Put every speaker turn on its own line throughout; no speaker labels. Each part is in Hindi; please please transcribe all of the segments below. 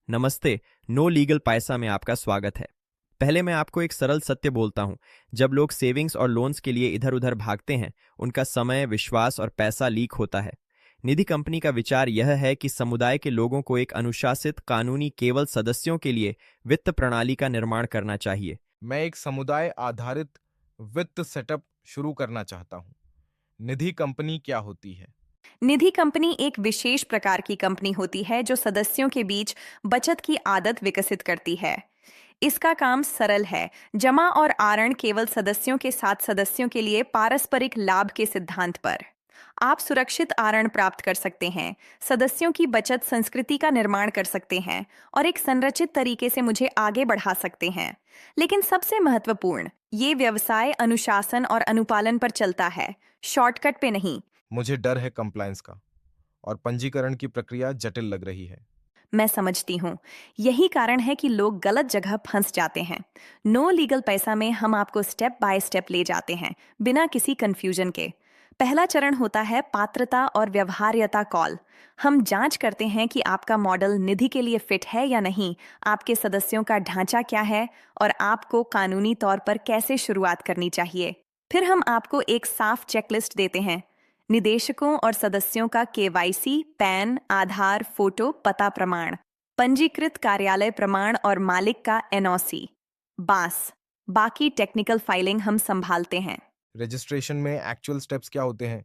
नमस्ते। नो लीगल पैसा में आपका स्वागत है। पहले मैं आपको एक सरल सत्य बोलता हूं। जब लोग सेविंग्स और लोन्स के लिए इधर उधर भागते हैं, उनका समय, विश्वास और पैसा लीक होता है। निधि कंपनी का विचार यह है कि समुदाय के लोगों को एक अनुशासित, कानूनी, केवल सदस्यों के लिए वित्त प्रणाली का निर्माण करना चाहिए।
मैं एक समुदाय आधारित वित्त सेटअप शुरू करना चाहता हूँ। निधि कंपनी क्या होती है?
निधि कंपनी एक विशेष प्रकार की कंपनी होती है जो सदस्यों के बीच बचत की आदत विकसित करती है। इसका काम सरल है, जमा और आहरण केवल सदस्यों के साथ सदस्यों के लिए पारस्परिक लाभ के सिद्धांत पर। आप सुरक्षित आहरण प्राप्त कर सकते हैं, सदस्यों की बचत संस्कृति का निर्माण कर सकते हैं और एक संरचित तरीके से मुझे आगे बढ़ा सकते हैं। लेकिन सबसे महत्वपूर्ण, ये व्यवसाय अनुशासन और अनुपालन पर चलता है, शॉर्टकट पे नहीं।
मुझे डर है कंप्लायंस का, और पंजीकरण की प्रक्रिया जटिल लग रही है।
मैं समझती हूँ, यही कारण है कि लोग गलत जगह फंस जाते हैं। नो लीगल पैसा में हम आपको स्टेप बाय स्टेप ले जाते हैं, बिना किसी कंफ्यूजन के। पहला चरण होता है पात्रता और व्यवहार्यता कॉल। हम जांच करते हैं कि आपका मॉडल निधि के लिए फिट है या नहीं, आपके सदस्यों का ढांचा क्या है और आपको कानूनी तौर पर कैसे शुरुआत करनी चाहिए। फिर हम आपको एक साफ चेकलिस्ट देते हैं, निदेशकों और सदस्यों का केवाईसी, पैन, आधार, फोटो, पता प्रमाण, पंजीकृत कार्यालय प्रमाण और मालिक का एनओसी, बास। बाकी टेक्निकल फाइलिंग हम संभालते हैं।
रजिस्ट्रेशन में एक्चुअल स्टेप्स क्या होते हैं?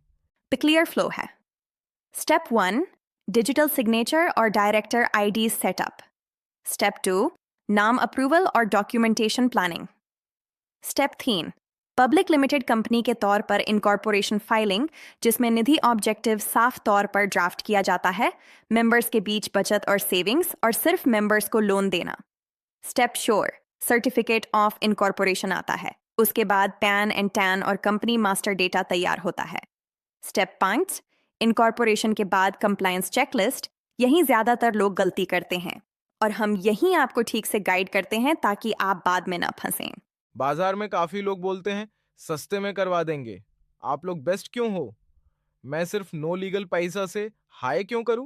क्लियर फ्लो है। स्टेप 1, डिजिटल सिग्नेचर और डायरेक्टर आईडी सेटअप। स्टेप 2, नाम अप्रूवल और documentation planning. Step 3, public limited company के तौर पर इनकॉर्पोरेशन फाइलिंग, जिसमें निधि ऑब्जेक्टिव साफ तौर पर ड्राफ्ट किया जाता है, मेंबर्स के बीच बचत और सेविंग्स और सिर्फ मेंबर्स को लोन देना। Step sure, certificate of incorporation आता है। उसके बाद पैन एंड टैन और कंपनी मास्टर डेटा तैयार होता है। स्टेप 5, इनकॉर्पोरेशन के बाद कंप्लायंस चेकलिस्ट। यहीं ज्यादातर लोग गलती करते हैं और हम यहीं आपको ठीक से गाइड करते हैं ताकि आप बाद में ना फंसें।
बाजार में काफी लोग बोलते हैं सस्ते में करवा देंगे। आप लोग बेस्ट क्यों हो? मैं सिर्फ नो लीगल पैसा से हाई क्यों करूं?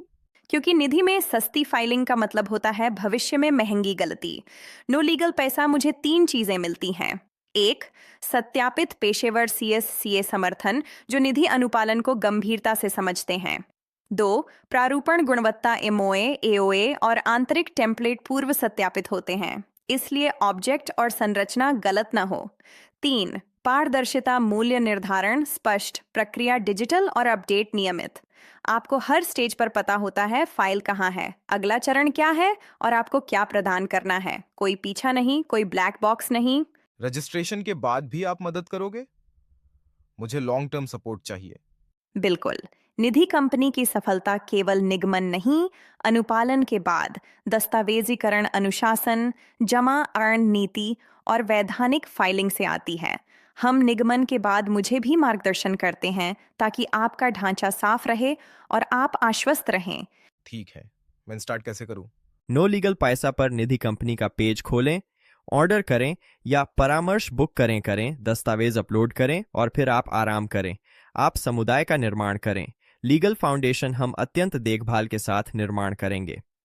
क्योंकि निधि में सस्ती फाइलिंग का मतलब होता है भविष्य में महंगी गलती। नो लीगल पैसा मुझे 3 चीजें मिलती हैं। 1, सत्यापित पेशेवर सीए समर्थन जो निधि अनुपालन को गंभीरता से समझते हैं। 2, प्रारूपण गुणवत्ता एओए और आंतरिक टेम्पलेट पूर्व सत्यापित होते हैं, इसलिए ऑब्जेक्ट और संरचना गलत न हो। 3, पारदर्शिता, मूल्य निर्धारण स्पष्ट, प्रक्रिया डिजिटल और अपडेट नियमित। आपको हर स्टेज पर पता होता है फाइल कहाँ है, अगला चरण क्या है और आपको क्या प्रदान करना है। कोई पीछा नहीं, कोई ब्लैक बॉक्स नहीं।
रजिस्ट्रेशन के बाद भी आप मदद करोगे? मुझे लॉन्ग टर्म सपोर्ट चाहिए।
बिल्कुल। निधि कंपनी की सफलता केवल निगमन नहीं, अनुपालन के बाद दस्तावेजीकरण, अनुशासन, जमा अर्ण नीति और वैधानिक फाइलिंग से आती है। हम निगमन के बाद मुझे भी मार्गदर्शन करते हैं ताकि आपका ढांचा साफ रहे और आप आश्वस्त रहें।
ठीक है, मैं स्टार्ट कैसे करूं?
नो लीगल पैसा पर निधि कंपनी का पेज खोलें, ऑर्डर करें या परामर्श बुक करें, दस्तावेज अपलोड करें और फिर आप आराम करें। आप समुदाय का निर्माण करें। लीगल फाउंडेशन हम अत्यंत देखभाल के साथ निर्माण करेंगे।